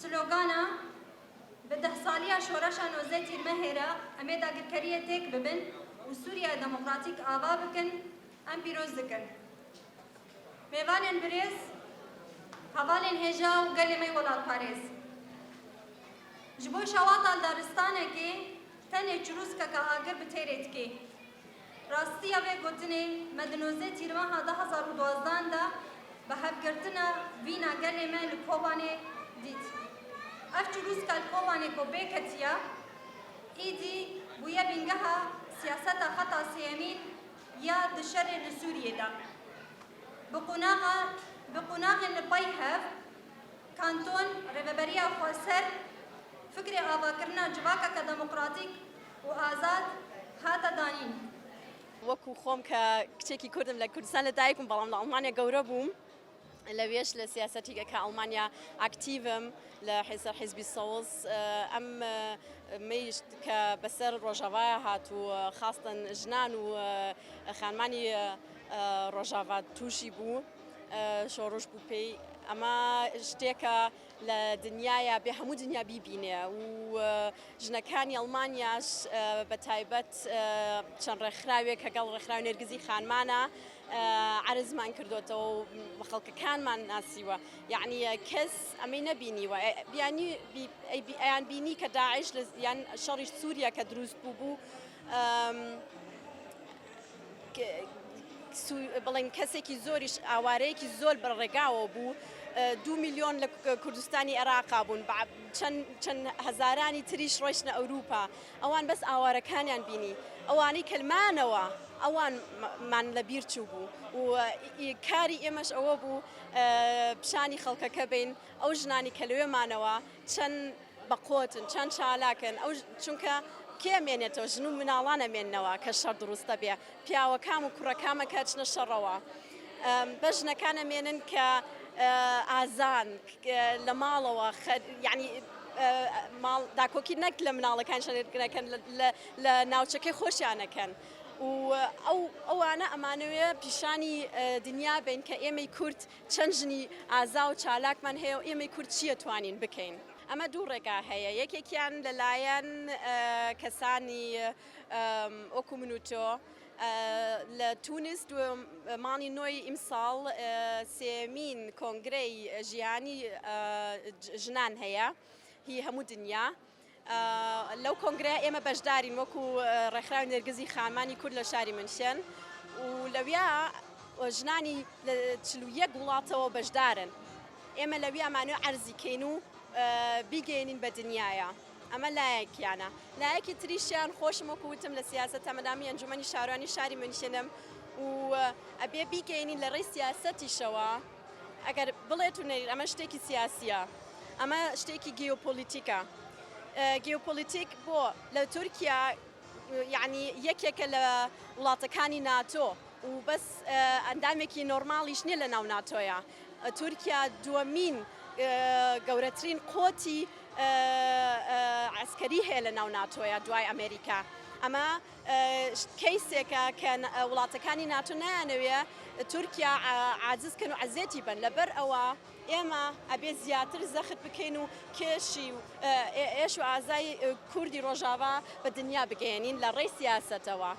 سلوگانا به 10 سالیا شورشا نوزه تیرمهیرا امی داگرکریه تک ببن و سوریا دموکراتیک آوا بکن ام پیروز دکن. میوانین بریز حوالین هجا و گلی ولاد پاریز. جبو شواطال دارستانه که تنه چروس که آگر بتیرید که راستی اوه گوتنه مدنوزه تیرمه 2012 دا به هفگرتنا وینا گلی من لکوبانه دید. اف چروس که لکوبانه کو بیکتیا ایدی بویا بینگها سیاست خطا سیمین یا دشر لسوریه دا. بقناغ لبایهف کانتون رببریا خواسر فکر آوا کرنا جواکا که دموکراتیک و آزاد هاتا دانین. وەکو خۆم کە کچێکی کوردم لە کوردستان لە دایکم بەڵام لە ئەڵمانیا گەورە بووم لەوێش لە سیاسەتی کە ئەڵمانیا ئاکتیڤم لە حیزبی سەوڵس ئەم مەیشت کە بەسەر ڕۆژاوایە هات و خاستن ژنان و خانمانی ڕۆژاوا تووشی بوو شۆڕش بوو پێی ئەمە شتێکە لە دنیاە بێ هەموو دنیا بیبینێ و ژنەکانی ئەڵمانیاش بە تایبەت چەند ڕێکخراوێک کەگەڵ ڕێکخراوی نێرگزی خانمانە عرزمان کردوتەوە و خەڵکەکانمان ناسیوە یعنی کەس ئەمەی نەبینیوە ئەیان بینی کە داعش یان شەڕی سووریا کە دروست بوو بڵێن کەسێکی زۆریش ئاوارەیەکی زۆر بەڕێگاوە بوو 2 میلیۆن لە کوردستانی عێراقا بوون چەند هەزارانی تریش ڕۆیشتە ئەوروپا ئەوان بەس ئاوارەکانیان بینی ئەوانەی کەلمانەوە ئەوانمان لەبیر چوو بوو و کاری ئێمەش ئەوە بوو پیشانی خەڵکەکە بین ئەو ژنانی کە لەوێمانەوە چەند بەقۆتن چەند چالاکن ئەو چونکە کێمێنێتەوە ژن و مناڵان ئەمێننەوە کە شەڕ دروستە بێ پیاوەکان و کوڕەکانمە کە چنە شەڕەوە بە ژنەکان ئەمێنن کە ئازان لە ماڵەوە یعنی داکۆکی نەک لە مناڵەکان شەڕێکەکەن لە ناوچەکەی خۆشیانەکەن و ئەوانە ئەمانەوێ پیشانی دنیا بین کە ئێمەی کورد چەند ژنی ئازا و چالاکمان هەیە و ئێمەی کورد چی ئەتوانین بکەین ئەمە دوو ڕێگا هەیە یەکێکیان لەلایەن کەسانی وەکو من و تۆ لە تونس ماڵی نۆی ئیمساڵ سێمین کۆنگرەی ژیانی ژنان هەیە هی هەموو دنیا لەو کۆنگرەیە ئێمە بەشدارین وەکو ڕێکخراوی نێرگزی خانمانی کورد لە شاری منشێن و لەویا ژنانی لە 41 وڵاتەوە بەشدارن ئێمە لەوی ئەمانوێ عەرزیکەین و بیگەێنین بە دنیاە ئەمە لایەکیانە لایەکی تریشیان خۆشم وەکو وتم لە سیاسەت ئەمەدامی ئەنجومەنی شارۆانی شاری منشێنم و ئەبێ بیگەێنین لە ڕێی سیاسەتیشەوە ئەگەر بڵێت و نەیر ئەمە شتێکی سیاسیە ئەمە شتێکی گێۆپۆلیتیکە گێۆپۆلیتیک بۆ لە تورکیا یعنی یەکێکە لە وڵاتەکانی ناتۆ و بەس ئەندامێکی نۆرماڵیش نییە لە ناو ناتۆیە تورکیا دووەمین گەورەترین قۆتی عسکەری هەیە لە ناو ناتۆیە دوای ئەمریکا ئەمە کەیسێکە کە وڵاتەکانی ناتۆ نایانەوێ تورکیا عاجزکەن و عەزێتی بن لەبەر ئەوە ئێمە ئەبێ زیاتر زەخت بکەین و کێشی و ئێش و ئازای کوردی ڕۆژاوا بە دنیا بگەێنین لە ڕێی سیاسەتەوە.